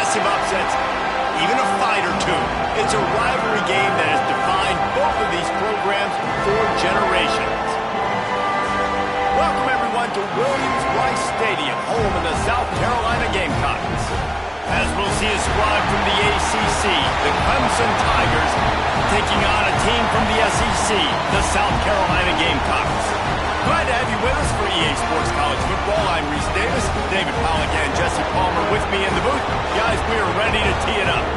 massive upsets, even a fight or two. It's a rivalry game that has defined both of these programs for generations. Welcome, everyone, to Williams-Brice Stadium, home of the South Carolina Gamecocks. As we'll see a squad from the ACC, the Clemson Tigers, taking on a team from the SEC, the South Carolina Gamecocks. Glad to have you with us for EA Sports College Football. I'm Reese Davis, David Pollock and Jesse Palmer with me in the booth. Guys, we are ready to tee it up.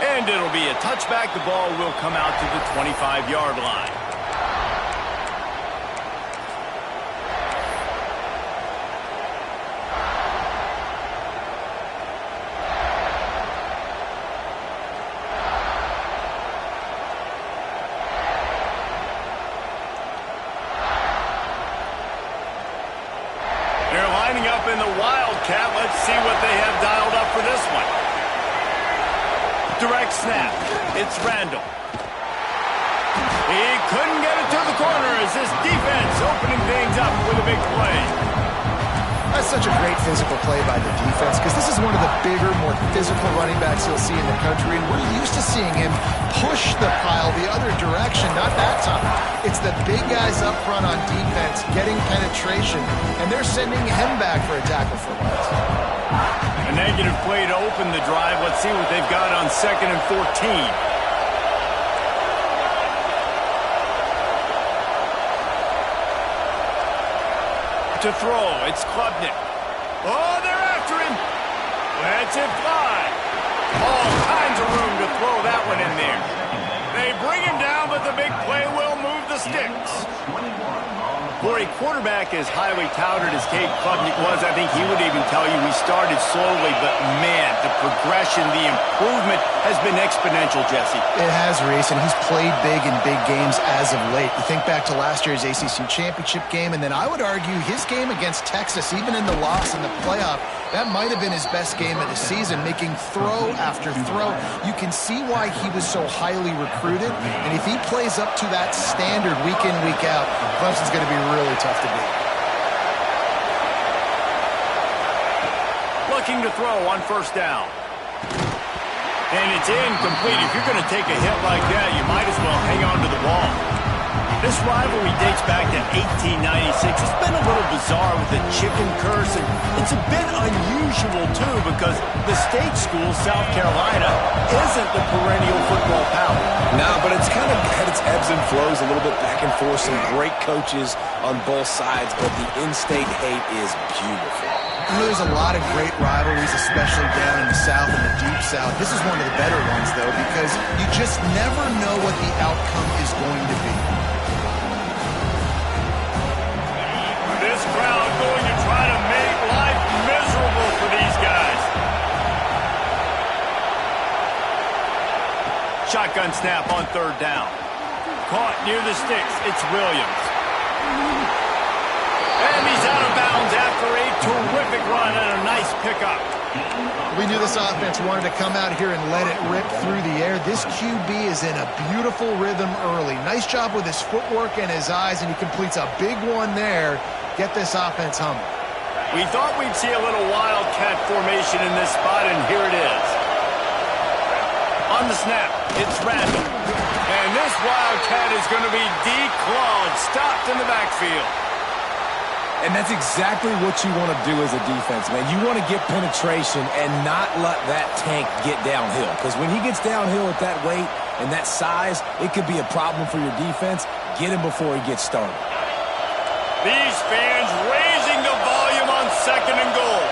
And it'll be a touchback. The ball will come out to the 25-yard line. They're lining up in the Wildcat. Let's see what they have dialed up for this one. Direct snap. It's Randall. He couldn't get it to the corner as this defense opening things up with a big play. That's such a great physical play by the defense because this is one of the bigger, more physical running backs you'll see in the country, and we're used to seeing him push the pile the other direction. Not that time. It's the big guys up front on defense getting penetration, and they're sending him back for a tackle for once. A negative play to open the drive. Let's see what they've got on 2nd and 14. To throw, it's Klubnik. Oh, they're after him. Let's it fly. All kinds of room to throw that one in there. They bring him down, but the big play will move the sticks. For a quarterback as highly touted as Cade Klubnik was, I think he would even tell you he started slowly, but man, the progression, the improvement has been exponential, Jesse. It has, Reese, and he's played big in big games as of late. You think back to last year's ACC championship game, and then I would argue his game against Texas, even in the loss in the playoff, that might have been his best game of the season, making throw after throw. You can see why he was so highly recruited, and if he plays up to that standard week in, week out, Clemson's going to be really tough to beat. Looking to throw on 1st down. And it's incomplete. If you're going to take a hit like that, you might as well hang on to the ball. This rivalry dates back to 1896. It's been a little bizarre with the chicken curse, and it's a bit unusual, too, because the state school, South Carolina, isn't the perennial football power. No, but it's kind of had its ebbs and flows, a little bit back and forth, some great coaches on both sides, but the in-state hate is beautiful. You know, there's a lot of great rivalries, especially down in the South and the Deep South. This is one of the better ones, though, because you just never know what the outcome is going to be. This crowd going to try to make life miserable for these guys. Shotgun snap on 3rd down. Caught near the sticks. It's Williams. And he's out of bounds after a terrific run and a nice pickup. We knew this offense wanted to come out here and let it rip through the air. This QB is in a beautiful rhythm early. Nice job with his footwork and his eyes, and he completes a big one there. Get this offense humming. We thought we'd see a little wildcat formation in this spot, and here it is. On the snap, it's Randall. And this wildcat is going to be declawed, stopped in the backfield. And that's exactly what you want to do as a defense, man. You want to get penetration and not let that tank get downhill. Because when he gets downhill at that weight and that size, it could be a problem for your defense. Get him before he gets started. These fans raising the volume on 2nd and goal.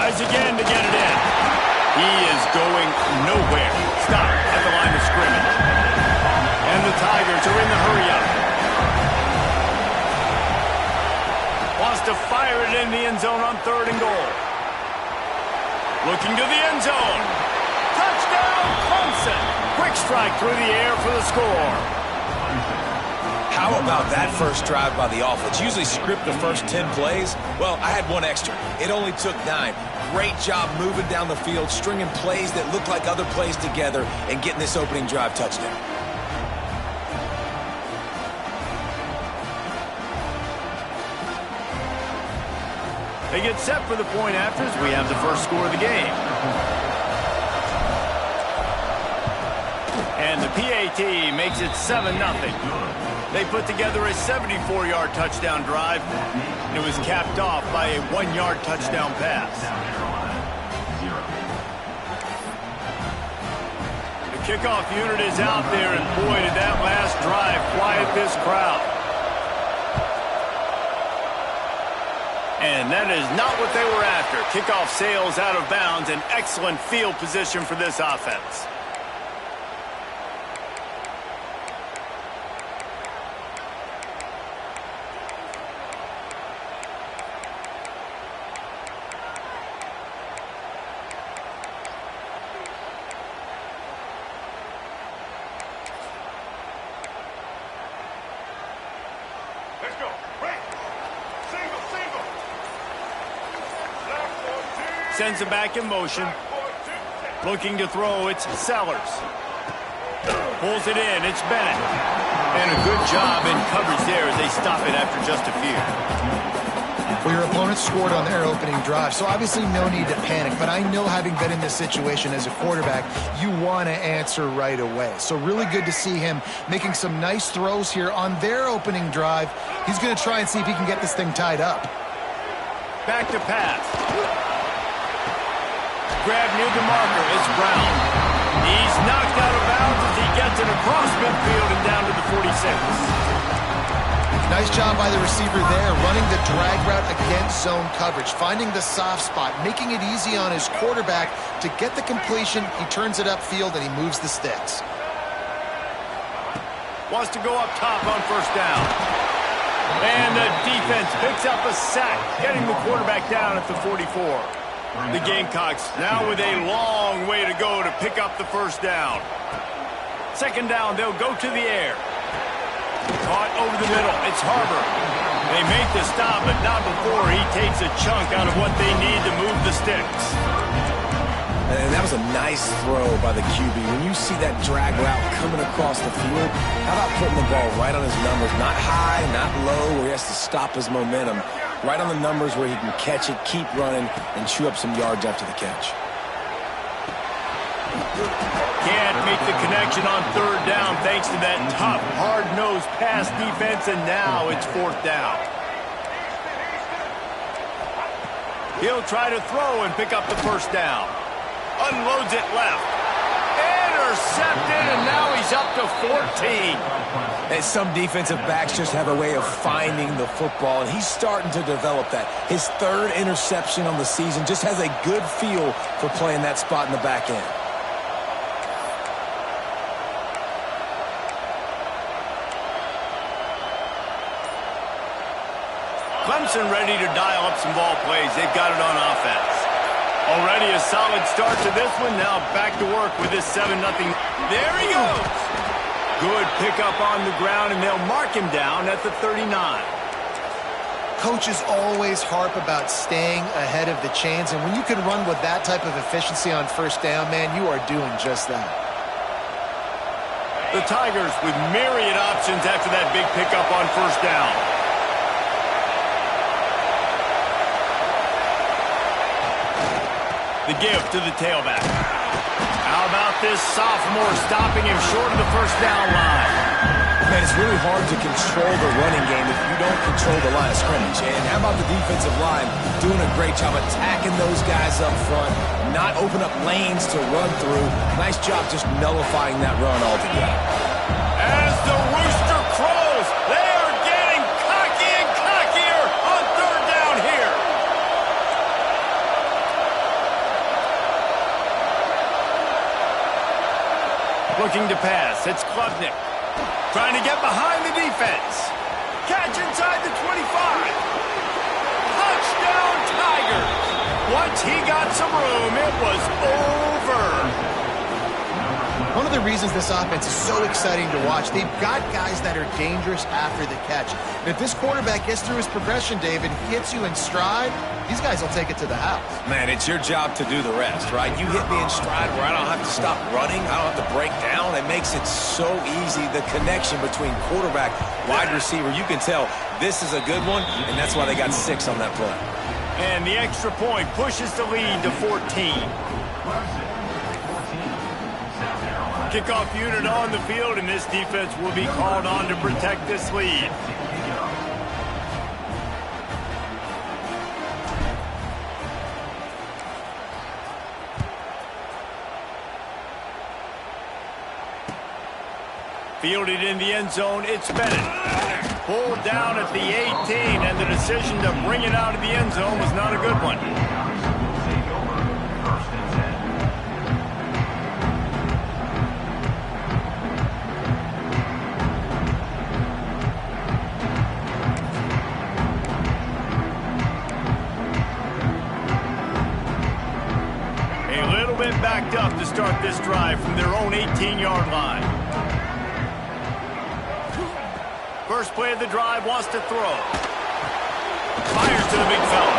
Tries again to get it in. He is going nowhere. Stop at the line of scrimmage. And the Tigers are in the hurry-up. Wants to fire it in the end zone on 3rd and goal. Looking to the end zone. Touchdown, Clemson. Quick strike through the air for the score. How about that first drive by the offense? Usually script the first 10 plays. Well, I had one extra. It only took 9. Great job moving down the field, stringing plays that look like other plays together, and getting this opening drive touchdown. They get set for the point afters. We have the first score of the game. And the PAT makes it 7-0. They put together a 74-yard touchdown drive. And it was capped off by a 1-yard touchdown pass. The kickoff unit is out there, and boy, did that last drive quiet this crowd. And that is not what they were after. Kickoff sails out of bounds. An excellent field position for this offense. Sends it back in motion. Looking to throw, it's Sellers. Pulls it in, it's Bennett. And a good job in coverage there as they stop it after just a few. Well, your opponent scored on their opening drive, so obviously no need to panic. But I know, having been in this situation as a quarterback, you want to answer right away. So really good to see him making some nice throws here on their opening drive. He's going to try and see if he can get this thing tied up. Back to pass. Grab near the marker, it's Brown. He's knocked out of bounds as he gets it across midfield and down to the 46. Nice job by the receiver there, running the drag route against zone coverage, finding the soft spot, making it easy on his quarterback to get the completion. He turns it upfield and he moves the sticks. Wants to go up top on first down. And the defense picks up a sack, getting the quarterback down at the 44. The Gamecocks now with a long way to go to pick up the first down. Second down, they'll go to the air. Caught over the middle, it's Harbor. They make the stop, but not before he takes a chunk out of what they need to move the sticks. And that was a nice throw by the QB. When you see that drag route coming across the field, how about putting the ball right on his numbers? Not high, not low, where he has to stop his momentum. Right on the numbers where he can catch it, keep running, and chew up some yards after the catch. Can't make the connection on third down thanks to that tough, hard-nosed pass defense, and now it's fourth down. He'll try to throw and pick up the first down. Unloads it left. Intercepted, and now he's up to 14. And some defensive backs just have a way of finding the football, and he's starting to develop that. His 3rd interception on the season, just has a good feel for playing that spot in the back end. Clemson ready to dial up some ball plays. They've got it on offense. Already a solid start to this one. Now back to work with this 7-0. There he goes. Good pickup on the ground, and they'll mark him down at the 39. Coaches always harp about staying ahead of the chains, and when you can run with that type of efficiency on first down, man, you are doing just that. The Tigers with myriad options after that big pickup on first down. The give to the tailback. How about this sophomore stopping him short of the first down line? Man, it's really hard to control the running game if you don't control the line of scrimmage. And how about the defensive line doing a great job attacking those guys up front, not open up lanes to run through. Nice job just nullifying that run altogether. As the rooster crows, they are getting cocky and cockier on third down here. Looking to pass. It's Klubnik. Trying to get behind the defense. Catch inside the 25. Touchdown, Tigers. Once he got some room, it was over. One of the reasons this offense is so exciting to watch, they've got guys that are dangerous after the catch. And if this quarterback gets through his progression, David, hits you in stride, these guys will take it to the house. Man, it's your job to do the rest, right? You hit me in stride where I don't have to stop running. I don't have to break down. It makes it so easy. The connection between quarterback, wide receiver, you can tell this is a good one, and that's why they got 6 on that play. And the extra point pushes the lead to 14. Kickoff unit on the field, and this defense will be called on to protect this lead. Fielded in the end zone, it's Bennett. Pulled down at the 18, and the decision to bring it out of the end zone was not a good one. Backed up to start this drive from their own 18-yard line. First play of the drive, wants to throw. Fires to the big fella.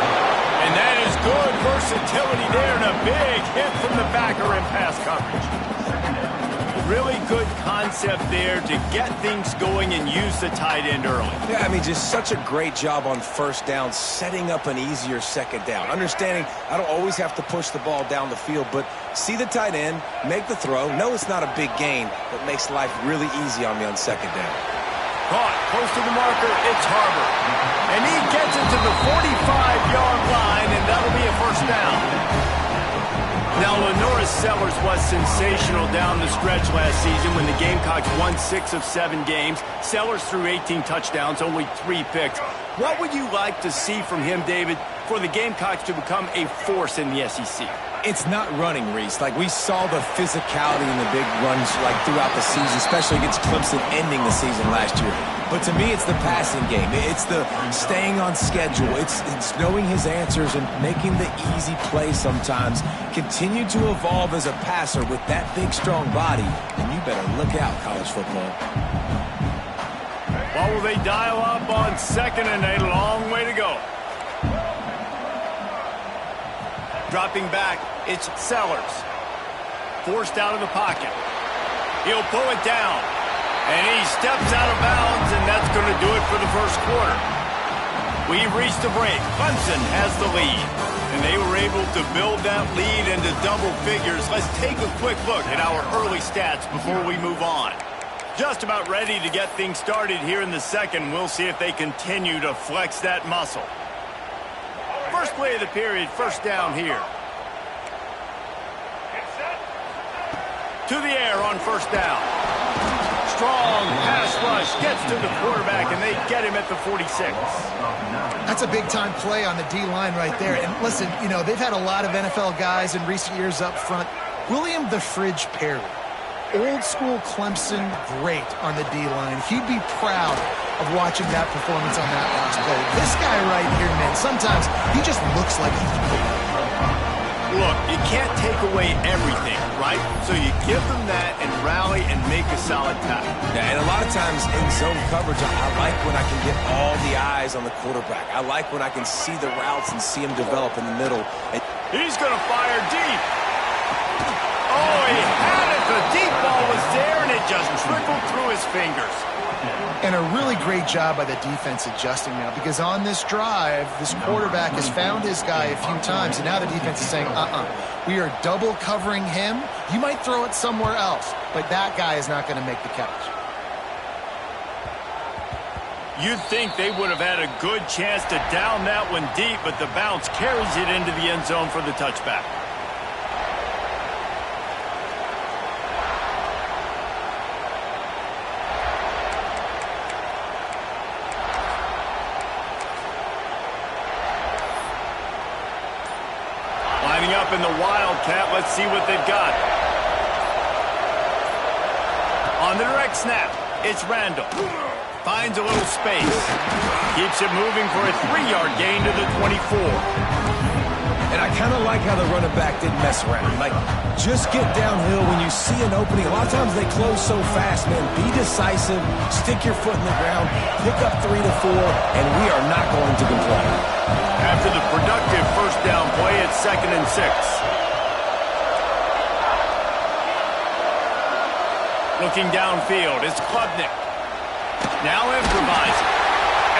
And that is good versatility there, and a big hit from the backer in pass coverage. Really good concept there to get things going and use the tight end early. Yeah, I mean, just such a great job on first down, setting up an easier second down. Understanding I don't always have to push the ball down the field, but see the tight end, make the throw. No, it's not a big gain, but makes life really easy on me on second down. Caught, close to the marker, it's Harbor. And he gets it to the 45-yard line, and that'll be a first down. Now, Lenoris Sellers was sensational down the stretch last season when the Gamecocks won 6 of 7 games. Sellers threw 18 touchdowns, only 3 picks. What would you like to see from him, David, for the Gamecocks to become a force in the SEC? It's not running, Reese. Like, we saw the physicality in the big runs like throughout the season, especially against Clemson ending the season last year. But to me, it's the passing game. It's the staying on schedule. It's knowing his answers and making the easy play sometimes. Continue to evolve as a passer with that big, strong body, and you better look out, college football. What will they dial up on second and a long way to go? Dropping back, it's Sellers. Forced out of the pocket. He'll pull it down. And he steps out of bounds, and that's going to do it for the first quarter. We've reached the break. Clemson has the lead. And they were able to build that lead into double figures. Let's take a quick look at our early stats before we move on. Just about ready to get things started here in the second. We'll see if they continue to flex that muscle. First play of the period, first down here. To the air on first down. Strong pass rush, gets to the quarterback, and they get him at the 46. That's a big-time play on the D-line right there. And listen, you know, they've had a lot of NFL guys in recent years up front. William the Fridge Perry, old-school Clemson great on the D-line. He'd be proud of watching that performance on that last play. This guy right here, man, sometimes he just looks like he's broken. Look, you can't take away everything, right? So you give them that and rally and make a solid tackle. Yeah, and a lot of times in zone coverage, I like when I can get all the eyes on the quarterback. I like when I can see the routes and see him develop in the middle. And he's going to fire deep. Oh, he had it. The deep ball was there, and it just trickled through his fingers. And a really great job by the defense adjusting now, because on this drive, this quarterback has found his guy a few times, and now the defense is saying, we are double covering him. You might throw it somewhere else, but that guy is not going to make the catch. You'd think they would have had a good chance to down that one deep, but the bounce carries it into the end zone for the touchback. Up in the Wildcat, let's see what they've got. On the direct snap, it's Randall. Finds a little space. Keeps it moving for a 3-yard gain to the 24. And I kind of like how the running back didn't mess around. Like, just get downhill when you see an opening. A lot of times they close so fast, man. Be decisive, stick your foot in the ground, pick up 3 to 4, and we are not going to complain. After the productive first down play, it's 2nd and 6. Looking downfield, it's Klubnik. Now improvising.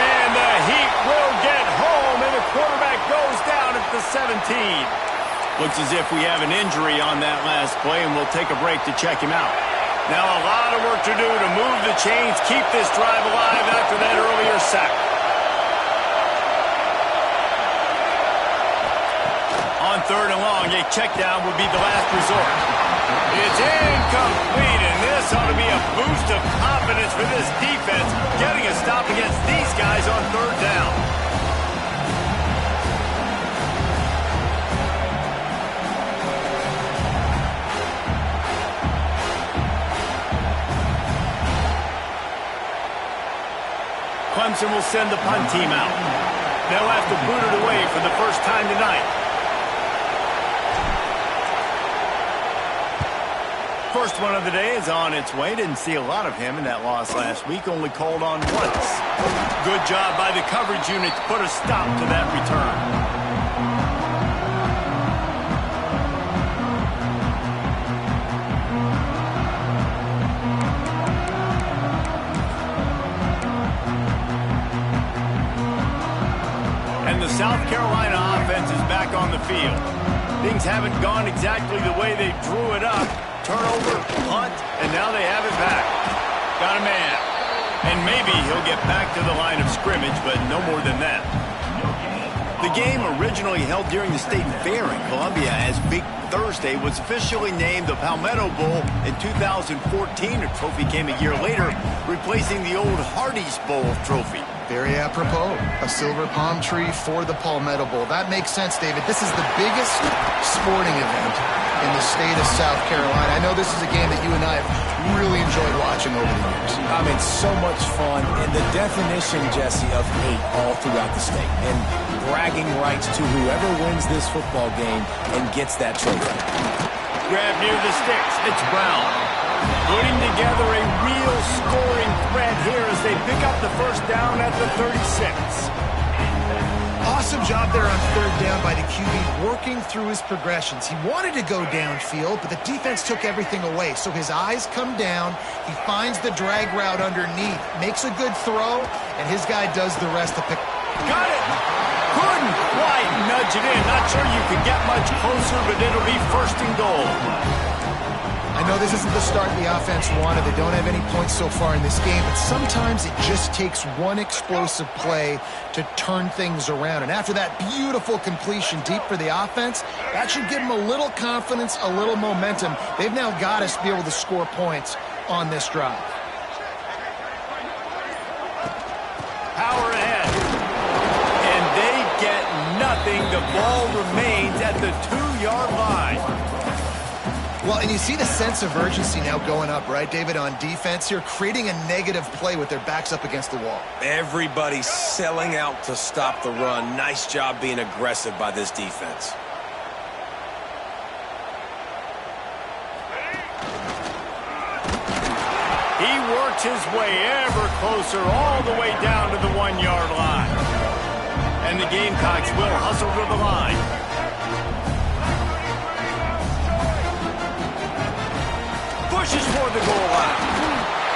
And the Heat will get home, and the quarterback goes down at the 17. Looks as if we have an injury on that last play, and we'll take a break to check him out. Now a lot of work to do to move the chains, keep this drive alive after that earlier sack. On 3rd and long, a check down would be the last resort. It's incomplete, and this ought to be a boost of confidence for this defense, getting a stop against these guys on 3rd down. Clemson will send the punt team out. They'll have to boot it away for the first time tonight. First one of the day is on its way. Didn't see a lot of him in that loss last week. Only called on once. Good job by the coverage unit to put a stop to that return. And the South Carolina offense is back on the field. Things haven't gone exactly the way they drew it up. Turnover, punt, and now they have it back. Got a man. And maybe he'll get back to the line of scrimmage, but no more than that. The game, originally held during the State Fair in Columbia as Big Thursday, was officially named the Palmetto Bowl in 2014. A trophy came a year later, replacing the old Hardee's Bowl trophy. Very apropos, a silver palm tree for the Palmetto Bowl. That makes sense, David. This is the biggest sporting event in the state of South Carolina. I know this is a game that you and I have really enjoyed watching over the years. I mean, so much fun, and the definition, Jesse, of hate all throughout the state, and bragging rights to whoever wins this football game and gets that trophy. Grab near the sticks. It's Brown. Putting together a real scoring threat here as they pick up the first down at the 36. Awesome job there on 3rd down by the QB, working through his progressions. He wanted to go downfield, but the defense took everything away. So his eyes come down, he finds the drag route underneath, makes a good throw, and his guy does the rest to pick. Got it! Couldn't quite nudge it in. Not sure you could get much closer, but it'll be 1st and goal. I know this isn't the start the offense wanted. They don't have any points so far in this game, but sometimes it just takes one explosive play to turn things around. And after that beautiful completion deep for the offense, that should give them a little confidence, a little momentum. They've now got us to be able to score points on this drive. Power ahead. And they get nothing. The ball remains at the 2-yard line. Well, and you see the sense of urgency now going up, right, David, on defense here, creating a negative play with their backs up against the wall. Everybody's selling out to stop the run. Nice job being aggressive by this defense. He works his way ever closer all the way down to the 1-yard line. And the Gamecocks will hustle to the line. Pushes for the goal line.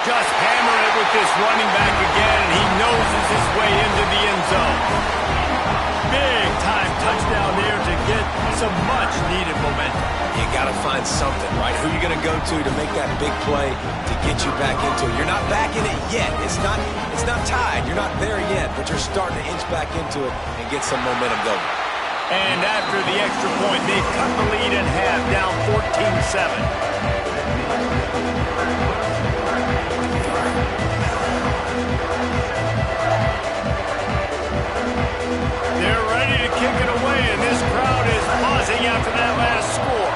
Just hammer it with this running back again, and he noses his way into the end zone. Big time touchdown there to get some much needed momentum. You got to find something, right? Who are you going to go to make that big play to get you back into it? You're not back in it yet. It's not tied. You're not there yet, but you're starting to inch back into it and get some momentum going. And after the extra point, they've cut the lead in half, down 14-7. They're ready to kick it away, and this crowd is buzzing after that last score.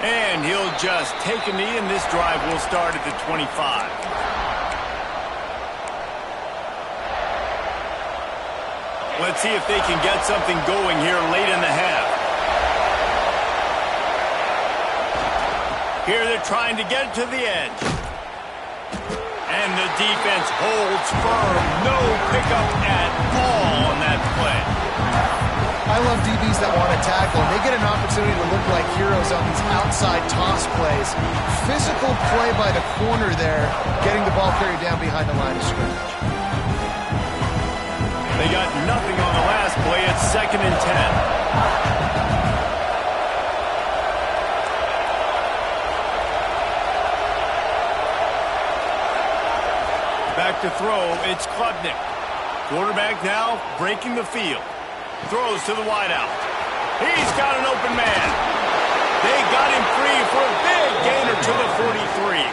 And he'll just take a knee, and this drive will start at the 25. Let's see if they can get something going here late in the half. Here they're trying to get to the edge. And the defense holds firm. No pickup at all on that play. I love DBs that want to tackle, and they get an opportunity to look like heroes on these outside toss plays. Physical play by the corner there, getting the ball carried down behind the line of scrimmage. They got nothing on the last play. It's 2nd and 10. Back to throw, it's Klubnik. Quarterback now breaking the field. Throws to the wideout. He's got an open man. They got him free for a big gainer to the 43.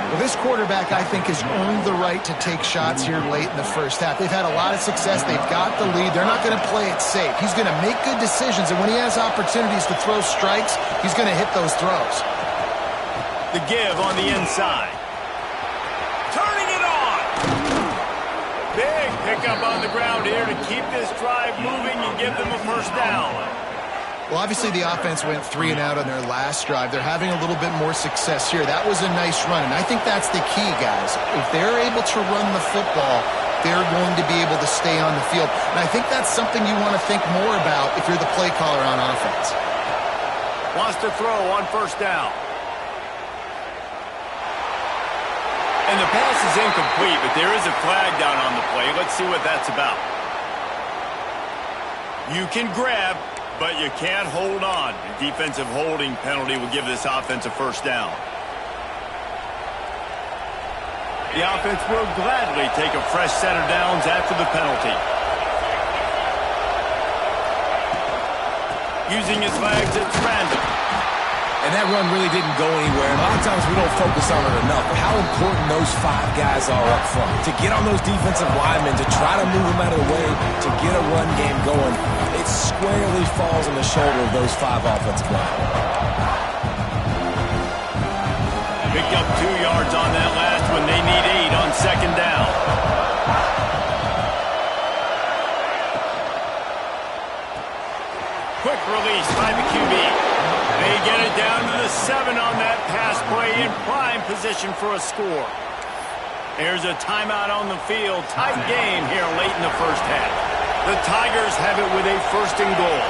Well, this quarterback, I think, has earned the right to take shots here late in the first half. They've had a lot of success. They've got the lead. They're not going to play it safe. He's going to make good decisions, and when he has opportunities to throw strikes, he's going to hit those throws. The give on the inside. Turning it on. Big pickup on the ground here to keep this drive moving and give them a first down. Well, obviously the offense went 3 and out on their last drive. They're having a little bit more success here. That was a nice run, and I think that's the key, guys. If they're able to run the football, they're going to be able to stay on the field. And I think that's something you want to think more about if you're the play caller on offense. Wants to throw on first down. And the pass is incomplete, but there is a flag down on the play. Let's see what that's about. You can grab, but you can't hold on. A defensive holding penalty will give this offense a first down. The offense will gladly take a fresh set of downs after the penalty. Using his legs, it's random. And that run really didn't go anywhere. A lot of times we don't focus on it enough, but how important those 5 guys are up front. To get on those defensive linemen, to try to move them out of the way, to get a run game going, it squarely falls on the shoulder of those 5 offensive linemen. Picked up 2 yards on that last one. They need 8 on second down. Quick release by the QB. They get it down to the 7 on that pass play in prime position for a score. There's a timeout on the field. Tight game here late in the first half. The Tigers have it with a 1st and goal.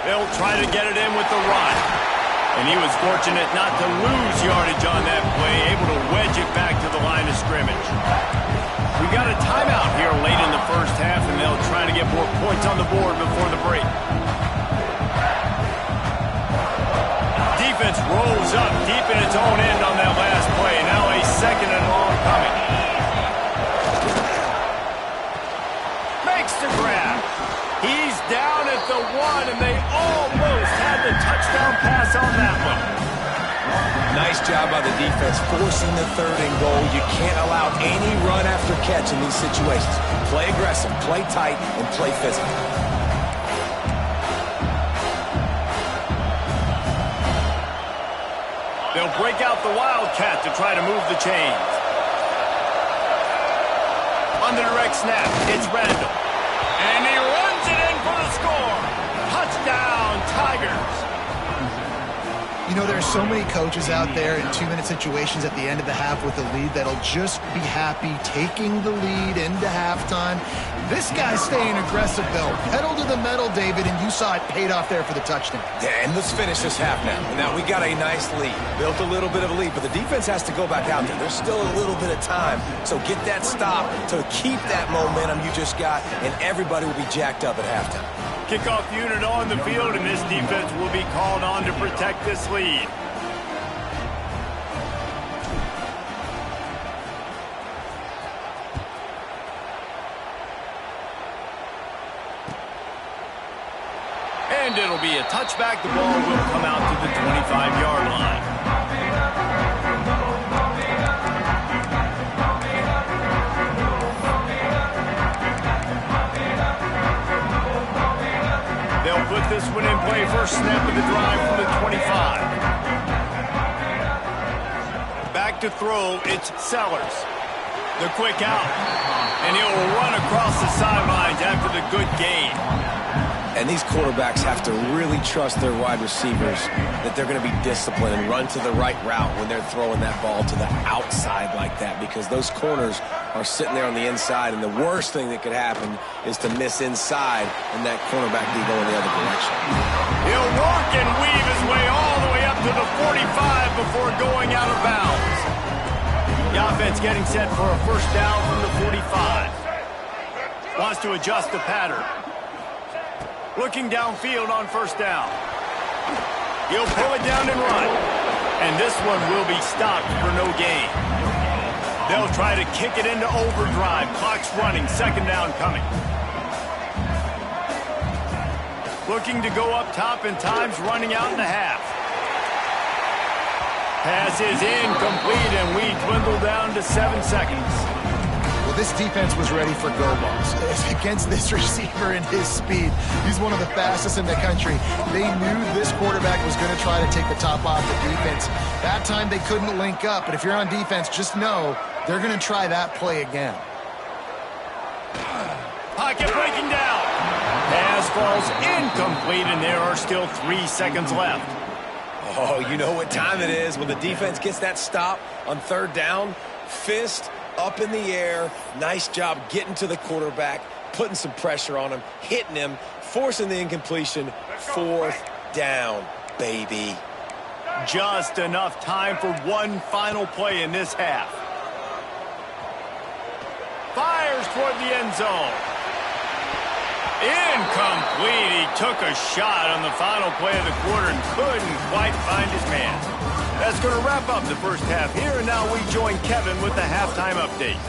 They'll try to get it in with the run. And he was fortunate not to lose yardage on that play, able to wedge it back to the line of scrimmage. We got a timeout here late in the first half, and they'll try to get more points on the board before the break. Defense rolls up deep in its own end on that last play. Now a 2nd and long coming. Makes the grab. He's down at the 1, and they almost had the touchdown pass on that one. Nice job by the defense forcing the 3rd and goal. You can't allow any run after catch in these situations. Play aggressive, play tight, and play physical. They'll break out the Wildcat to try to move the chains. On the direct snap, it's Randall. And he runs it in for the score. Touchdown, Tigers. You know, there are so many coaches out there in 2-minute situations at the end of the half with the lead that'll just be happy taking the lead into halftime. This guy's staying aggressive, though. Pedal to the metal, David, and you saw it paid off there for the touchdown. Yeah, and let's finish this half now. Now, we got a nice lead. Built a little bit of a lead, but the defense has to go back out there. There's still a little bit of time. So get that stop to keep that momentum you just got, and everybody will be jacked up at halftime. Kickoff unit on the field, and this defense will be called on to protect this lead. And it'll be a touchback. The ball will come out to the 25-yard line. first snap of the drive from the 25. Back to throw, it's Sellers. The quick out. And he'll run across the sidelines after the good gain. And these quarterbacks have to really trust their wide receivers that they're going to be disciplined and run to the right route when they're throwing that ball to the outside like that, because those corners are sitting there on the inside, and the worst thing that could happen is to miss inside and that cornerback be going the other direction. He'll work and weave his way all the way up to the 45 before going out of bounds. The offense getting set for a first down from the 45. Wants to adjust the pattern. Looking downfield on first down. He'll pull it down and run. And this one will be stopped for no gain. They'll try to kick it into overdrive. Clock's running. Second down coming. Looking to go up top, and time's running out in the half. Pass is incomplete, and we dwindle down to 7 seconds. Well, this defense was ready for go balls. Against this receiver and his speed, he's one of the fastest in the country. They knew this quarterback was going to try to take the top off the defense. That time they couldn't link up, but if you're on defense, just know they're going to try that play again. Pocket breaking down. Pass falls incomplete, and there are still 3 seconds left. Oh, you know what time it is when the defense gets that stop on third down. Fist up in the air. Nice job getting to the quarterback, putting some pressure on him, hitting him, forcing the incompletion. Fourth down, baby. Just enough time for one final play in this half. Fires toward the end zone. Incomplete. He took a shot on the final play of the quarter and couldn't quite find his man. That's going to wrap up the first half here, and now we join Kevin with the halftime update.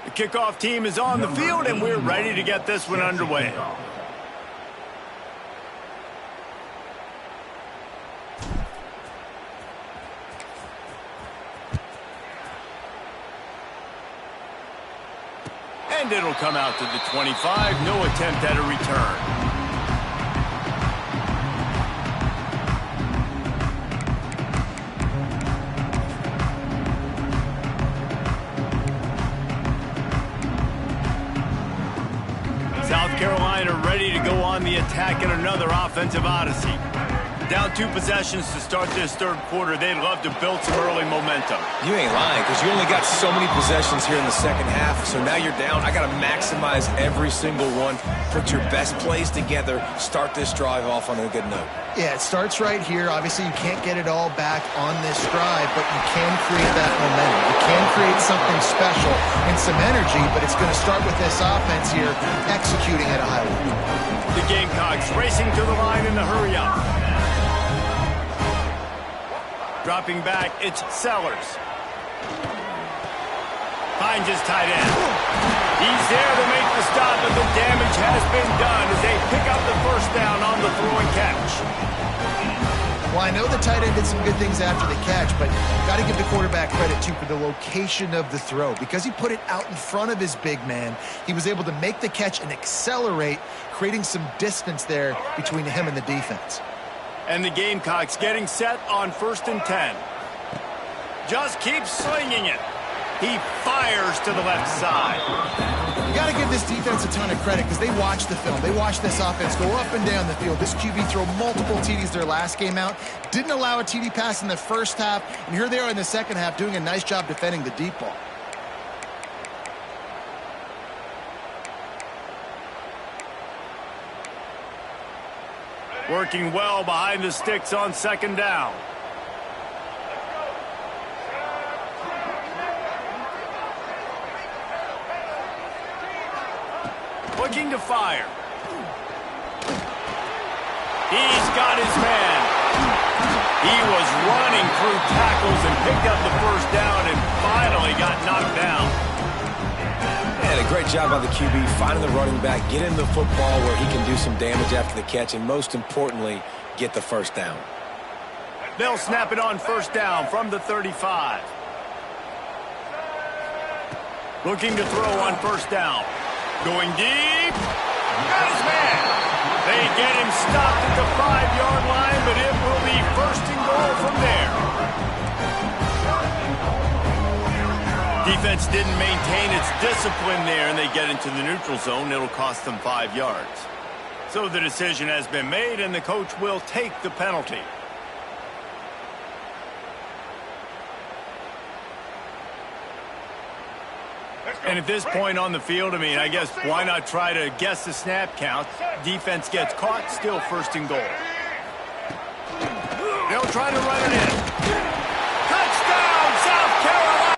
The kickoff team is on the field, and we're ready to get this one underway. And it'll come out to the 25. No attempt at a return. South Carolina ready to go on the attack in another offensive odyssey. Down 2 possessions to start this third quarter. They'd love to build some early momentum. You ain't lying, because you only got so many possessions here in the second half, so now you're down. I got to maximize every single one. Put your best plays together. Start this drive off on a good note. Yeah, it starts right here. Obviously, you can't get it all back on this drive, but you can create that momentum. You can create something special and some energy, but it's going to start with this offense here executing at a high level. The Gamecocks racing to the line in the hurry-up. Dropping back, it's Sellers. Finds his tight end. He's there to make the stop, but the damage has been done as they pick up the first down on the throw and catch. Well, I know the tight end did some good things after the catch, but got to give the quarterback credit, too, for the location of the throw. Because he put it out in front of his big man, he was able to make the catch and accelerate, creating some distance there between him and the defense. And the Gamecocks getting set on 1st and 10. Just keeps slinging it. He fires to the left side. You got to give this defense a ton of credit because they watched the film. They watched this offense go up and down the field. This QB throw multiple TDs their last game out. Didn't allow a TD pass in the first half. And here they are in the second half doing a nice job defending the deep ball. Working well behind the sticks on second down. Looking to fire. He's got his man. He was running through tackles and picked up the first down and finally got knocked down. And a great job by the QB, finding the running back, getting the football where he can do some damage after the catch, and most importantly, get the first down. They'll snap it on first down from the 35. Looking to throw on first down. Going deep. Got his man. They get him stopped at the 5-yard line, but it will be first and goal from there. Defense didn't maintain its discipline there, and they get into the neutral zone. It'll cost them 5 yards. So the decision has been made, and the coach will take the penalty. And at this point on the field, I mean, I guess why not try to guess the snap count? Defense gets caught, still first and goal. They'll try to run it in. Touchdown, South Carolina!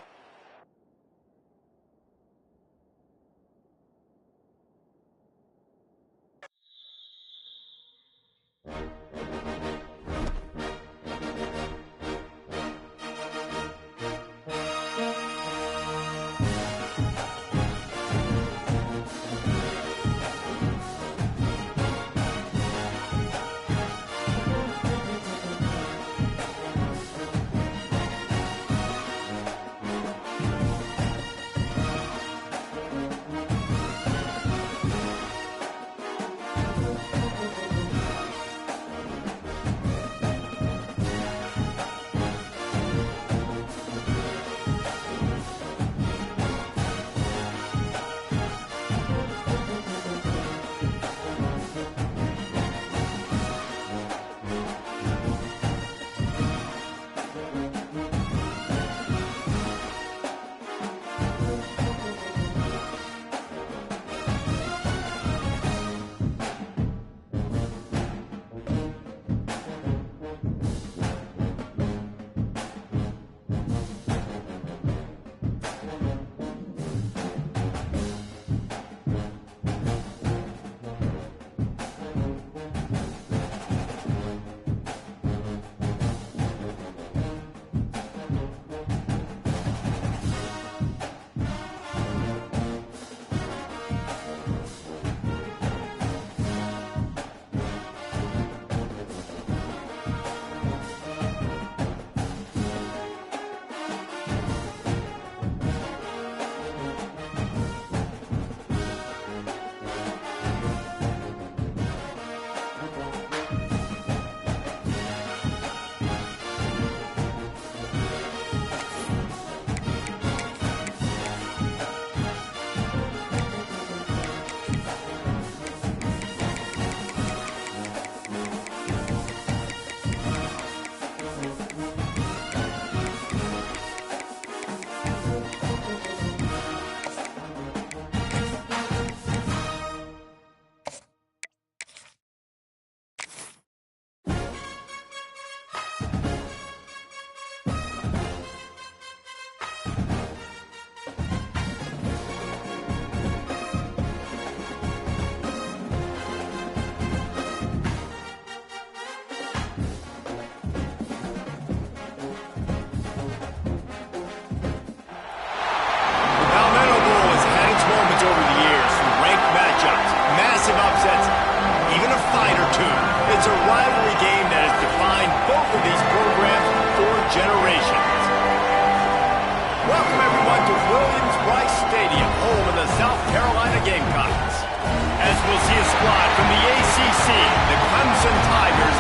We'll see a squad from the ACC, the Clemson Tigers,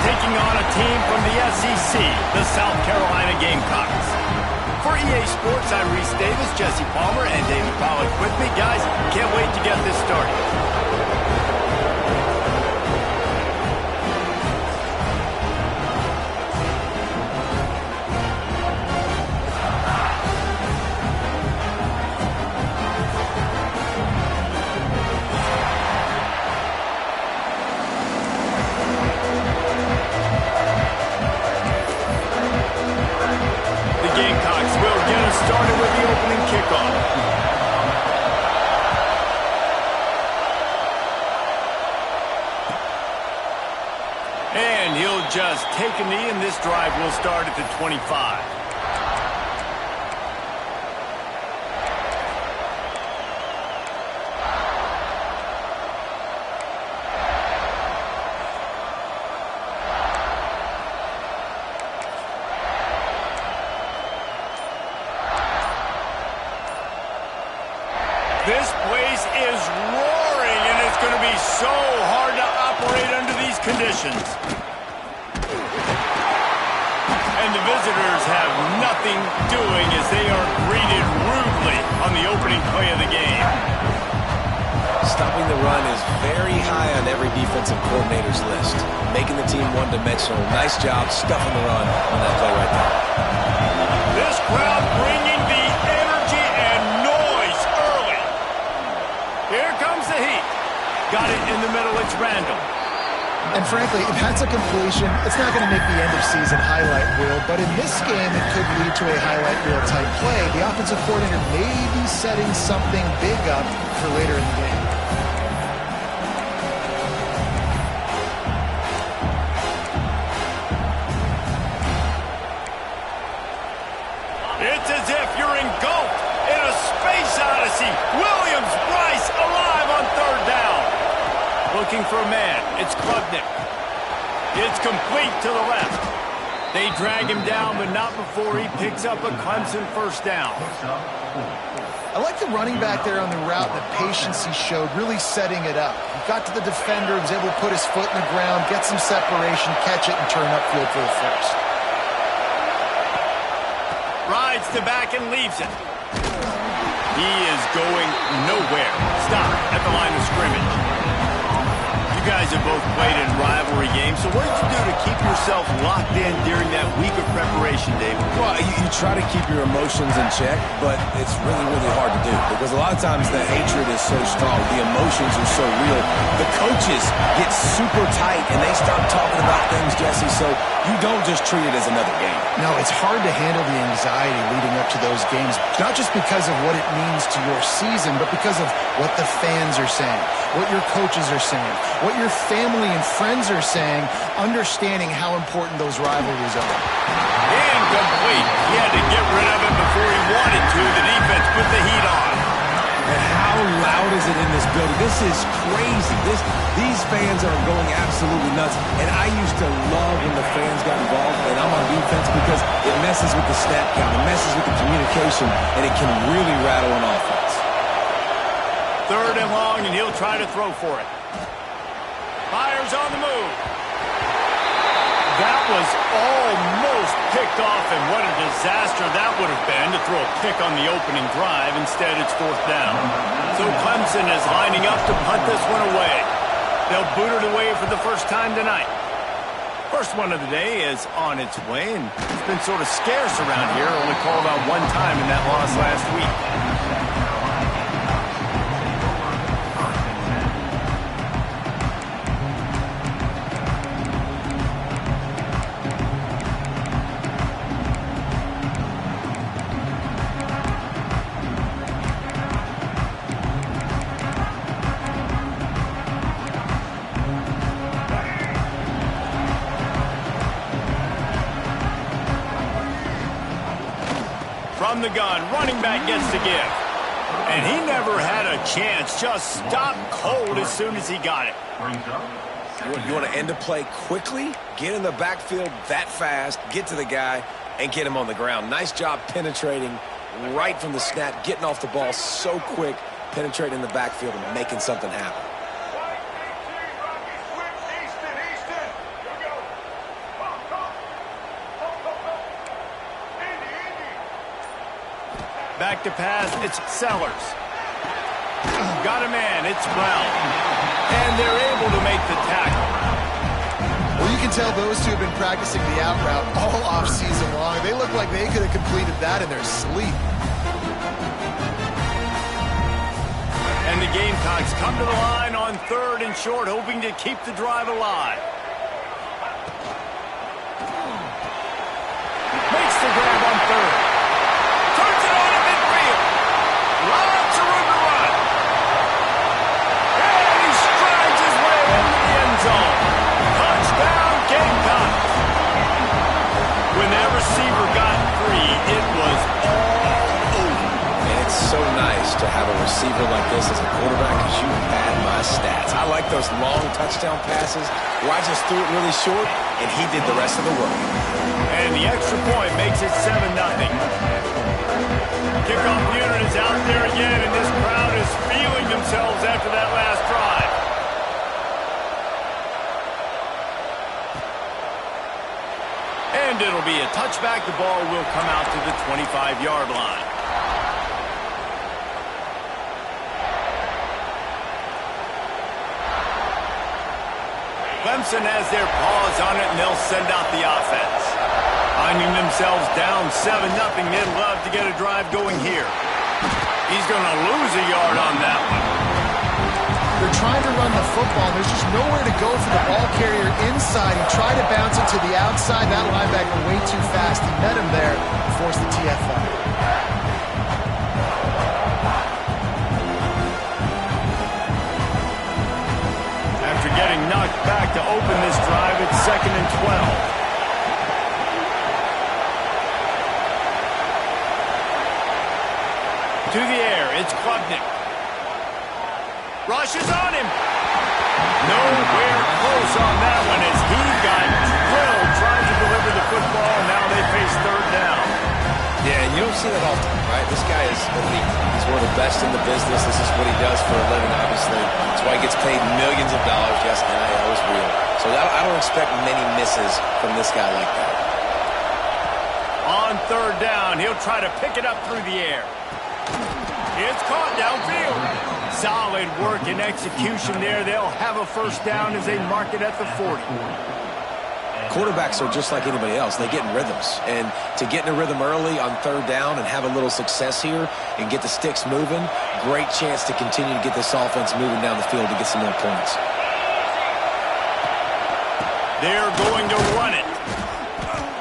taking on a team from the SEC, the South Carolina Gamecocks. For EA Sports, I'm Reese Davis, Jesse Palmer, and David Pollack with me. Guys, can't wait to get this started. Started with the opening kickoff. And he'll just take a knee, and this drive will start at the 25. This place is roaring, and it's going to be so hard to operate under these conditions. And the visitors have nothing doing as they are greeted rudely on the opening play of the game. Stopping the run is very high on every defensive coordinator's list. Making the team one-dimensional. Nice job stuffing the run on that play right there. This crowd bringing the energy and noise early. Here comes the heat. Got it in the middle. It's Randall. And frankly, if that's a completion, it's not going to make the end-of-season highlight reel. But in this game, it could lead to a highlight reel type play. The offensive coordinator may be setting something big up for later in the game. It's as if you're engulfed in a space odyssey. Williams-Brice alive on third down. Looking for a man. It's Klubnik. It's complete to the left. They drag him down, but not before he picks up a Clemson first down. I like the running back there on the route, the patience he showed, really setting it up. He got to the defender, was able to put his foot in the ground, get some separation, catch it, and turn upfield for the first. Rides the back and leaves it. He is going nowhere. Stop at the line of scrimmage. You guys have both played in rivalry games, so what did you do to keep yourself locked in during that week of preparation, David? Well, you try to keep your emotions in check, but it's really, really hard to do because a lot of times the hatred is so strong. The emotions are so real. The coaches get super tight, and they start talking about things, Jesse, so you don't just treat it as another game. No, it's hard to handle the anxiety leading up to those games, not just because of what it means to your season, but because of what the fans are saying, what your coaches are saying, what your family and friends are saying, understanding how important those rivalries are. Incomplete. He had to get rid of it before he wanted to. The defense put the heat on. And how loud is it in this building? This is crazy. These fans are going absolutely nuts. And I used to love when the fans got involved, and I'm on defense because it messes with the snap count, it messes with the communication, and it can really rattle an offense. Third and long, and he'll try to throw for it. Fires on the move. That was almost picked off, and what a disaster that would have been to throw a pick on the opening drive. Instead, it's fourth down. So Clemson is lining up to punt this one away. They'll boot it away for the first time tonight. First one of the day is on its way, and it's been sort of scarce around here. Only called out one time in that loss last week. From the gun, running back gets to give. And he never had a chance, just stopped cold as soon as he got it. You want to end a play quickly, get in the backfield that fast, get to the guy, and get him on the ground. Nice job penetrating right from the snap, getting off the ball so quick, penetrating the backfield and making something happen. Back to pass, it's Sellers. Got a man, it's Brown. And they're able to make the tackle. Well, you can tell those two have been practicing the out route all off-season long. They look like they could have completed that in their sleep. And the Gamecocks come to the line on third and short, hoping to keep the drive alive. Makes the grab on third. Turns it on at midfield. Lots of room to run. And he strides his way into the end zone. Touchdown, Gamecocks. When that receiver got free, it was all over. And it's so nice to have a receiver like this as a quarterback because you had my stats. I like those long touchdown passes where I just threw it really short and he did the rest of the work. And the extra point makes it 7-0. Kickoff unit is out there again, and this crowd is And it'll be a touchback. The ball will come out to the 25-yard line. Clemson has their paws on it, and they'll send out the offense. Finding themselves down 7-0, they'd love to get a drive going here. He's going to lose a yard on that one. They're trying to run the football. There's just nowhere to go for the ball carrier inside. He tried to bounce it to the outside. That linebacker way too fast. He met him there and forced the TFL. After getting knocked back to open this drive, it's 2nd and 12. To the air, it's Klubnik. Rushes on him. Nowhere close on that one as he got drilled trying to deliver the football, and now they face 3rd down. Yeah, you don't see that often, right? This guy is elite. He's one of the best in the business. This is what he does for a living, obviously. That's why he gets paid millions of dollars. Yes, NIL is real. So I don't expect many misses from this guy like that. On 3rd down, he'll try to pick it up through the air. It's caught downfield. Solid work and execution there. They'll have a 1st down as they mark it at the 40. Quarterbacks are just like anybody else. They get in rhythms. And to get in a rhythm early on 3rd down and have a little success here and get the sticks moving, great chance to continue to get this offense moving down the field to get some more points. They're going to run it.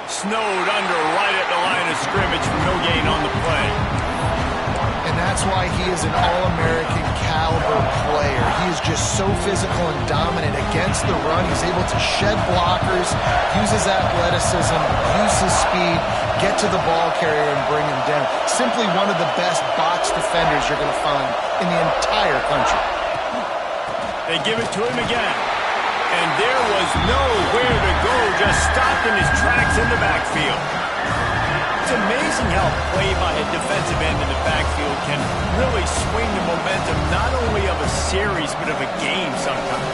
Snowed under right at the line of scrimmage for no gain on the play. And that's why he is an All-American caliber player. He is just so physical and dominant against the run. He's able to shed blockers, use his athleticism, use his speed, get to the ball carrier and bring him down. Simply one of the best box defenders you're going to find in the entire country. They give it to him again. And there was nowhere to go, just stopped in his tracks in the backfield. It's amazing how play by a defensive end in the backfield can really swing the momentum not only of a series but of a game sometimes.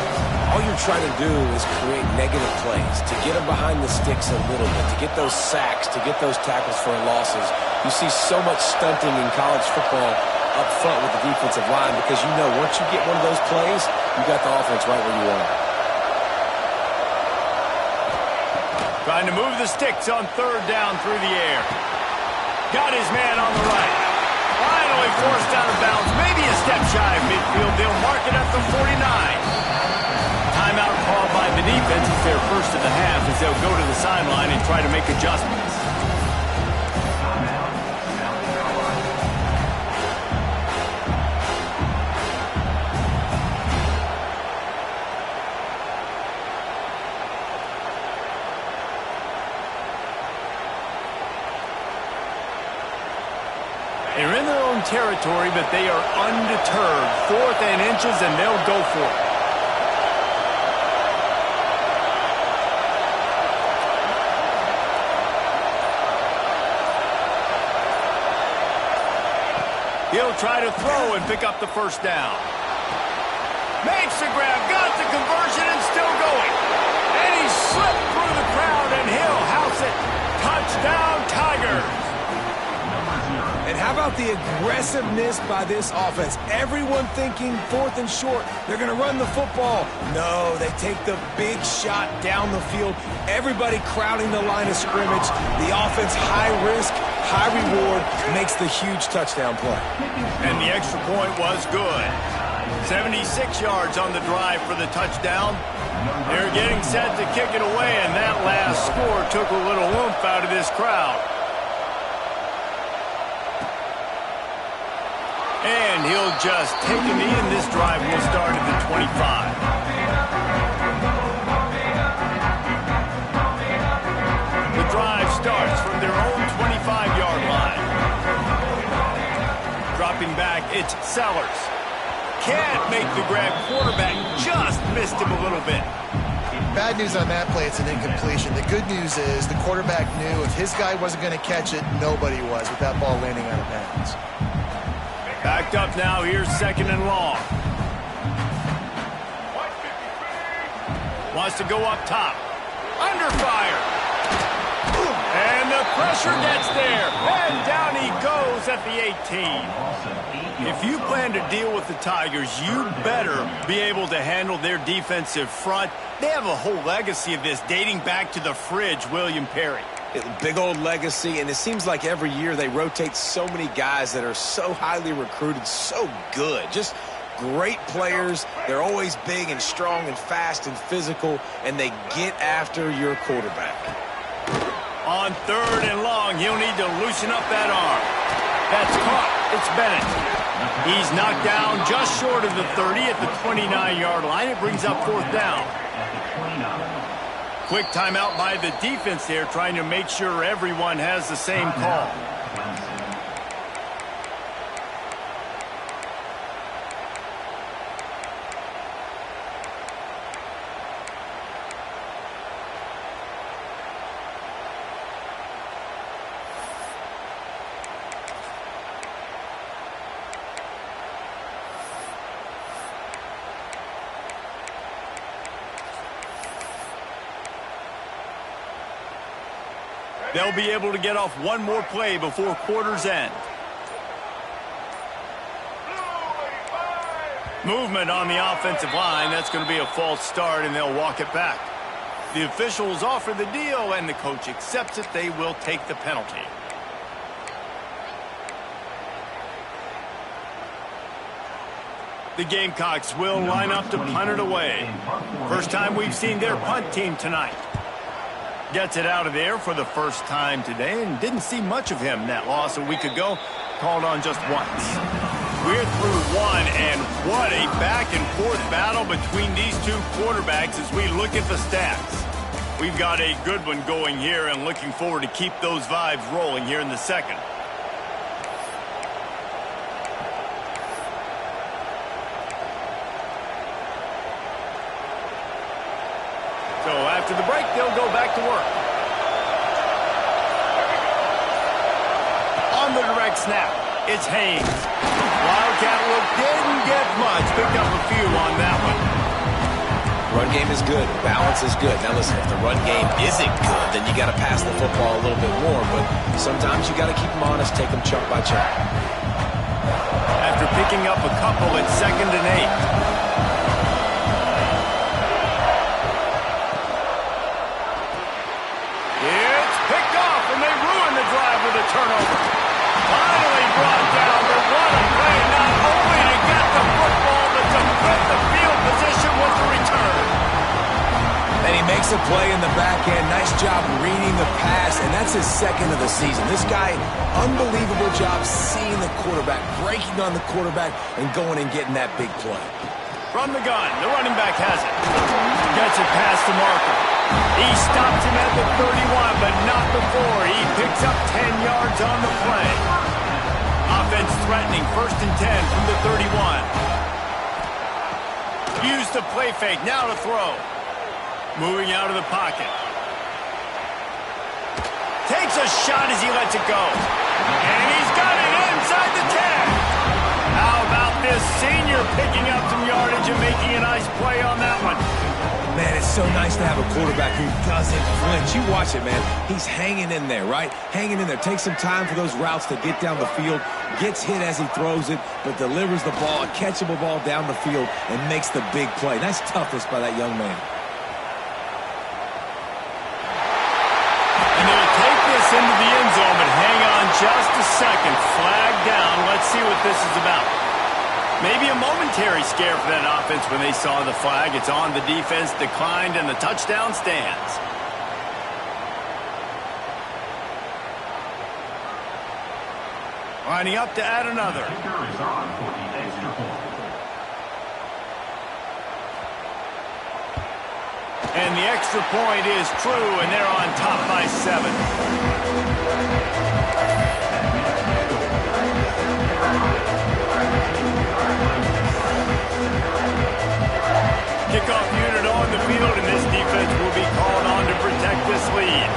All you're trying to do is create negative plays, to get them behind the sticks a little bit, to get those sacks, to get those tackles for losses. You see so much stunting in college football up front with the defensive line because you know once you get one of those plays, you got the offense right where you want it. Trying to move the sticks on 3rd down through the air. Got his man on the right. Finally forced out of bounds. Maybe a step shy of midfield. They'll mark it at the 49. Timeout called by the defense. It's their 1st of the half as they'll go to the sideline and try to make adjustments. They're in their own territory, but they are undeterred. 4th and inches, and they'll go for it. He'll try to throw and pick up the 1st down. Makes the grab, got the conversion, and still going. And he slipped through the crowd, and he'll house it. Touchdown, Tigers. And how about the aggressiveness by this offense? Everyone thinking 4th and short. They're going to run the football. No, they take the big shot down the field. Everybody crowding the line of scrimmage. The offense, high risk, high reward, makes the huge touchdown play. And the extra point was good. 76 yards on the drive for the touchdown. They're getting set to kick it away, and that last score took a little oomph out of this crowd. And he'll just take a knee, and this drive will start at the 25. The drive starts from their own 25-yard line. Dropping back, it's Sellers. Can't make the grab. Quarterback just missed him a little bit. Bad news on that play, it's an incompletion. The good news is the quarterback knew if his guy wasn't going to catch it, nobody was with that ball landing out of bounds. Backed up now, here's 2nd and long. Wants to go up top. Under fire. pressure gets there, and down he goes at the 18. If you plan to deal with the Tigers, you better be able to handle their defensive front. They have a whole legacy of this dating back to the fridge, William Perry. Big old legacy, and it seems like every year they rotate so many guys that are so highly recruited, so good. Just great players. They're always big and strong and fast and physical, and they get after your quarterback. On 3rd and long, he'll need to loosen up that arm. That's caught. It's Bennett. He's knocked down just short of the 30 at the 29-yard line. It brings up 4th down. Quick timeout by the defense there, trying to make sure everyone has the same call. They'll be able to get off one more play before quarter's end. Movement on the offensive line. That's going to be a false start, and they'll walk it back. The officials offer the deal, and the coach accepts it. They will take the penalty. The Gamecocks will line up to punt it away. First time we've seen their punt team tonight. Gets it out of there for the first time today, and didn't see much of him. That loss a week ago, called on just once. We're through one, and what a back-and-forth battle between these two quarterbacks as we look at the stats. We've got a good one going here, and looking forward to keep those vibes rolling here in the second. So after the break, they'll go back to work. On the direct snap, it's Haynes. Wildcat look didn't get much. Picked up a few on that one. Run game is good. Balance is good. Now listen, if the run game isn't good, then you got to pass the football a little bit more. But sometimes you got to keep them honest, take them chunk by chunk. After picking up a couple at 2nd and 8. With a turnover. Finally brought down, but what a play, not only to get the football, but to put the field position with the return. And he makes a play in the back end. Nice job reading the pass, and that's his 2nd of the season. This guy, unbelievable job seeing the quarterback, breaking on the quarterback, and going and getting that big play. From the gun, the running back has it. Gets it past the marker. He stops him at the 31, but not before. He picks up 10 yards on the play. Offense threatening, 1st and 10 from the 31. Use the play fake, now to throw. Moving out of the pocket. Takes a shot as he lets it go. And he's got it inside the 10. How about this senior picking up some yardage and making a nice play on that one? Man, it's so nice to have a quarterback who doesn't flinch. You watch it, man. He's hanging in there, right? Hanging in there. Takes some time for those routes to get down the field. Gets hit as he throws it, but delivers the ball, a catchable ball down the field, and makes the big play. Nice toughness by that young man. And they'll take this into the end zone, but hang on just a second. Flag down. Let's see what this is about. Maybe a momentary scare for that offense when they saw the flag. It's on, the defense declined, and the touchdown stands. Lining up to add another. And the extra point is true, and they're on top by 7. Kickoff unit on the field, and this defense will be called on to protect this lead.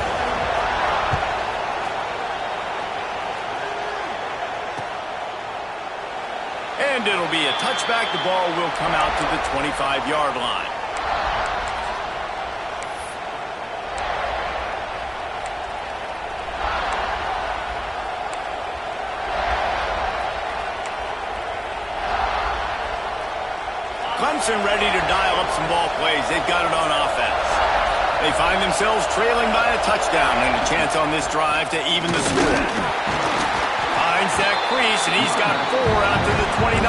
And it'll be a touchback. The ball will come out to the 25-yard line. Clemson ready to dial up some ball plays. They've got it on offense. They find themselves trailing by a touchdown and a chance on this drive to even the score. Finds that crease, and he's got 4 out to the 29.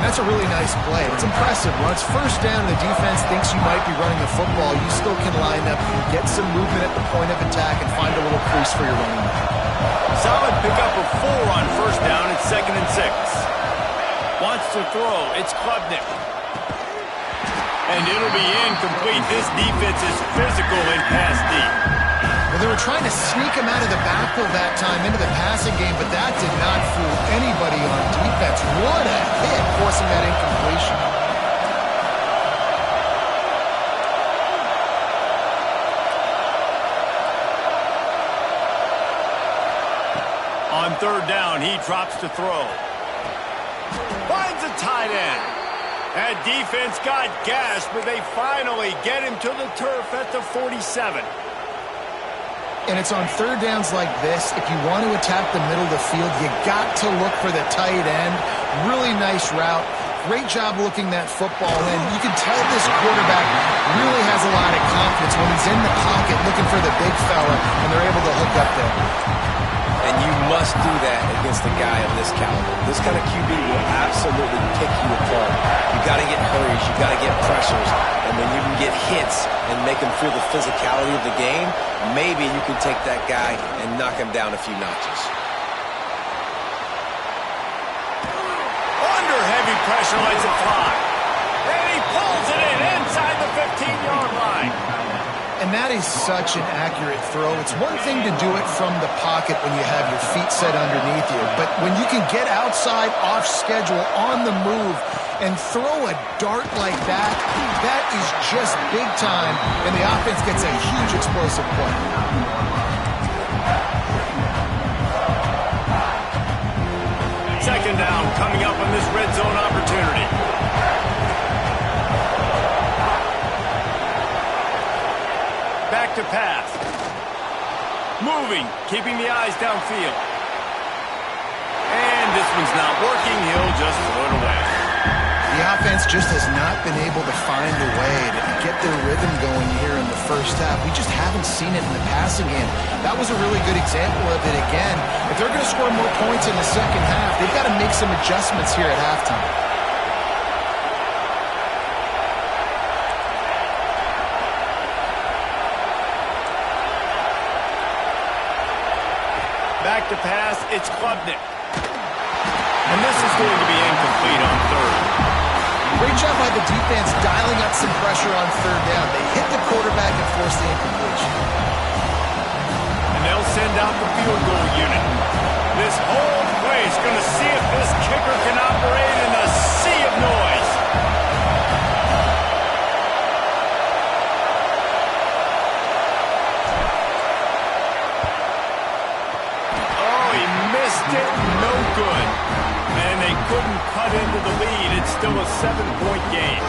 That's a really nice play. It's impressive. When it's first down and the defense thinks you might be running the football, you still can line up, you get some movement at the point of attack, and find a little crease for your running back. Solid pickup of 4 on first down. It's 2nd and 6. Wants to throw. It's Klubnik. And it'll be incomplete. This defense is physical in pass deep. Well, they were trying to sneak him out of the backfield that time into the passing game, but that did not fool anybody on defense. What a hit, forcing that incompletion. On 3rd down, he drops to throw. Finds a tight end. That defense got gashed, but they finally get him to the turf at the 47. And it's on 3rd downs like this. If you want to attack the middle of the field, you got to look for the tight end. Really nice route. Great job looking that football in. You can tell this quarterback really has a lot of confidence when he's in the pocket looking for the big fella, and they're able to hook up there. And you must do that against a guy of this caliber. This kind of QB will absolutely pick you apart. You got to get hurries, you got to get pressures, and when you can get hits and make him feel the physicality of the game, maybe you can take that guy and knock him down a few notches. Under heavy pressure, lets it fly. And he pulls it in inside the 15-yard line. And that is such an accurate throw. It's one thing to do it from the pocket when you have your feet set underneath you, but when you can get outside, off schedule, on the move, and throw a dart like that, that is just big time, and the offense gets a huge explosive play. Second down coming up on this red zone opportunity. Back to pass. Moving, keeping the eyes downfield. And this one's not working. He'll just throw it away. The offense just has not been able to find a way to get their rhythm going here in the first half. We just haven't seen it in the passing game. That was a really good example of it again. If they're going to score more points in the second half, they've got to make some adjustments here at halftime. Back to pass, it's Klubnik. And this is going to be incomplete on 3rd. Great job by the defense dialing up some pressure on 3rd down. They hit the quarterback and forced the incompletion. And they'll send out the field goal unit. This whole place going to see if this kicker can operate in a sea of noise. Oh, he missed it. No good. And they couldn't cut into the lead. It's still a 7-point game.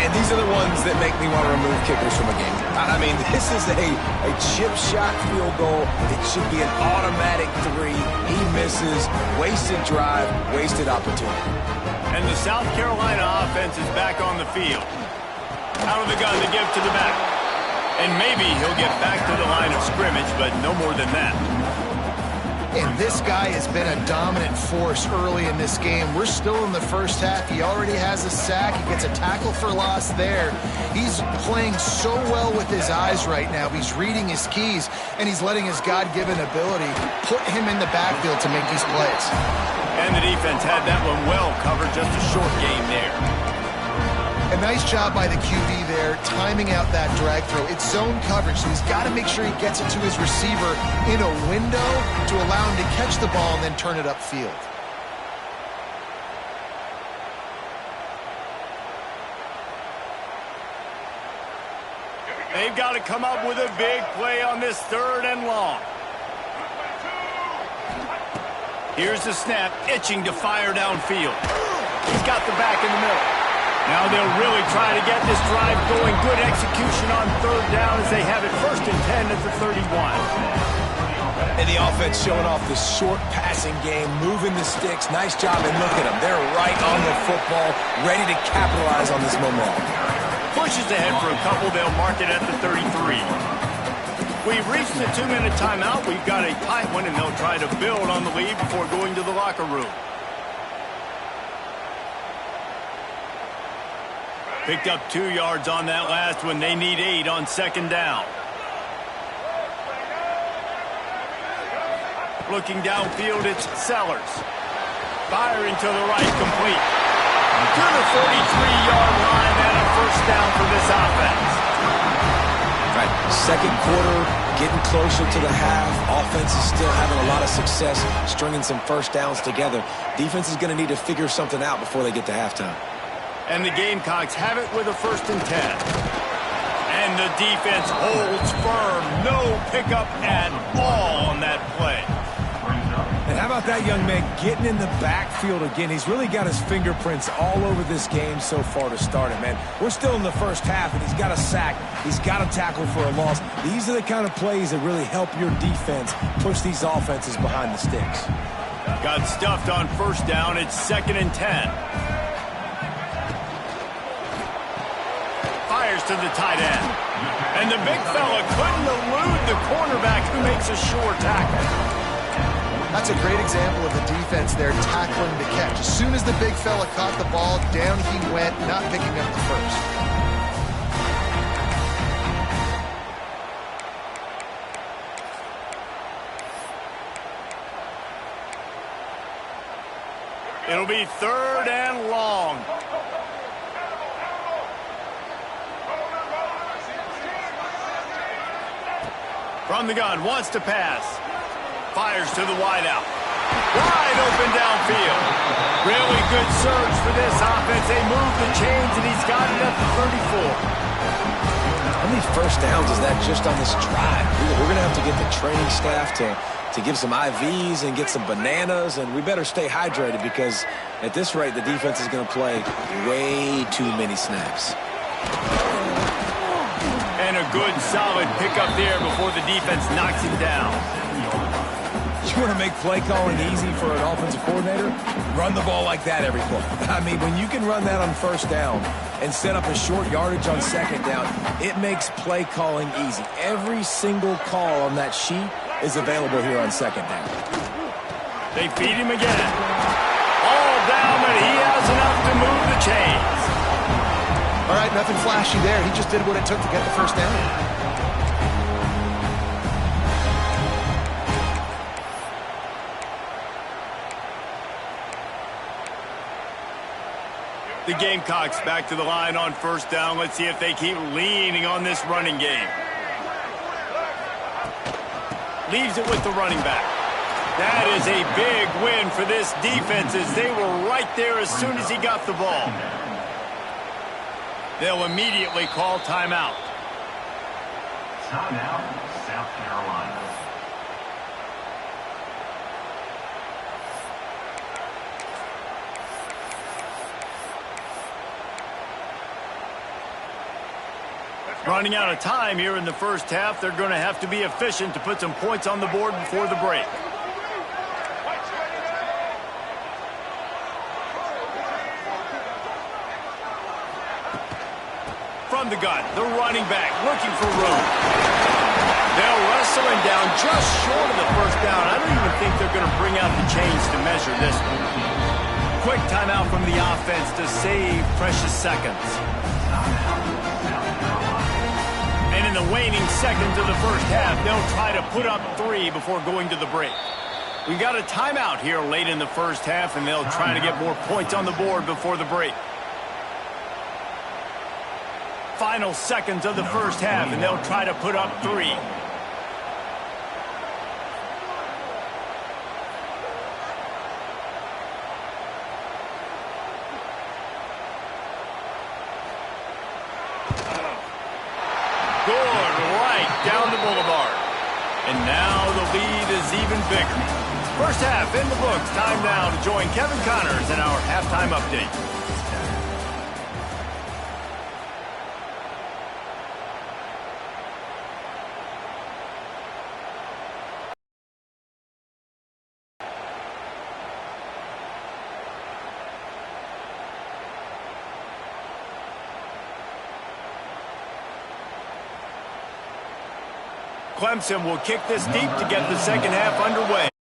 And these are the ones that make me want to remove kickers from a game. I mean, this is a chip shot field goal. It should be an automatic 3. He misses. Wasted drive, wasted opportunity. And the South Carolina offense is back on the field. Out of the gun to give to the back. And maybe he'll get back to the line of scrimmage, but no more than that. And this guy has been a dominant force early in this game. We're still in the first half. He already has a sack. He gets a tackle for loss there. He's playing so well with his eyes right now. He's reading his keys, and he's letting his God-given ability put him in the backfield to make these plays. And the defense had that one well covered. Just a short game there. A nice job by the QB there, timing out that drag throw. It's zone coverage, so he's got to make sure he gets it to his receiver in a window to allow him to catch the ball and then turn it upfield. They've got to come up with a big play on this 3rd and long. Here's the snap, itching to fire downfield. He's got the back in the middle. Now they'll really try to get this drive going. Good execution on 3rd down as they have it 1st and 10 at the 31. And the offense showing off the short passing game, moving the sticks. Nice job, and look at them. They're right on the football, ready to capitalize on this momentum. Pushes ahead for a couple. They'll mark it at the 33. We've reached the 2-minute timeout. We've got a tight one, and they'll try to build on the lead before going to the locker room. Picked up 2 yards on that last one. They need 8 on second down. Looking downfield, it's Sellers. Firing to the right, complete. To the 43-yard line and a first down for this offense. Right, second quarter, getting closer to the half. Offense is still having a lot of success stringing some first downs together. Defense is going to need to figure something out before they get to halftime. And the Gamecocks have it with a 1st and 10. And the defense holds firm. No pickup at all on that play. And how about that young man getting in the backfield again? He's really got his fingerprints all over this game so far to start it, man. We're still in the first half, and he's got a sack. He's got a tackle for a loss. These are the kind of plays that really help your defense push these offenses behind the sticks. Got stuffed on first down. It's 2nd and 10. Fires to the tight end. And the big fella couldn't elude the cornerback who makes a sure tackle. That's a great example of the defense there tackling the catch. As soon as the big fella caught the ball, down he went, not picking up the first. It'll be 3rd and long. From the gun, wants to pass. Fires to the wideout. Wide open downfield. Really good surge for this offense. They move the chains, and he's got it at the 34. How many first downs is that just on this drive? We're going to have to get the training staff to give some IVs and get some bananas, and we better stay hydrated because at this rate, the defense is going to play way too many snaps. And a good, solid pickup there before the defense knocks him down. You want to make play calling easy for an offensive coordinator? Run the ball like that every play. I mean, when you can run that on first down and set up a short yardage on second down, it makes play calling easy. Every single call on that sheet is available here on second down. They feed him again. All down, but he has enough to move the chains. All right, nothing flashy there. He just did what it took to get the first down. The Gamecocks back to the line on first down. Let's see if they keep leaning on this running game. Leaves it with the running back. That is a big win for this defense as they were right there as soon as he got the ball. They'll immediately call timeout. Timeout, South Carolina. Running out of time here in the first half. They're going to have to be efficient to put some points on the board before the break. From the gun, the running back looking for room. They'll wrestle him down just short of the first down. I don't even think they're going to bring out the chains to measure this one. Quick timeout from the offense to save precious seconds. And in the waning seconds of the first half, they'll try to put up 3 before going to the break. We've got a timeout here late in the first half, and they'll try to get more points on the board before the break. Final seconds of the first half, and they'll try to put up 3. Good right down the boulevard. And now the lead is even bigger. First half in the books. Time now to join Kevin Connors in our halftime update. Clemson will kick this deep to get the second half underway.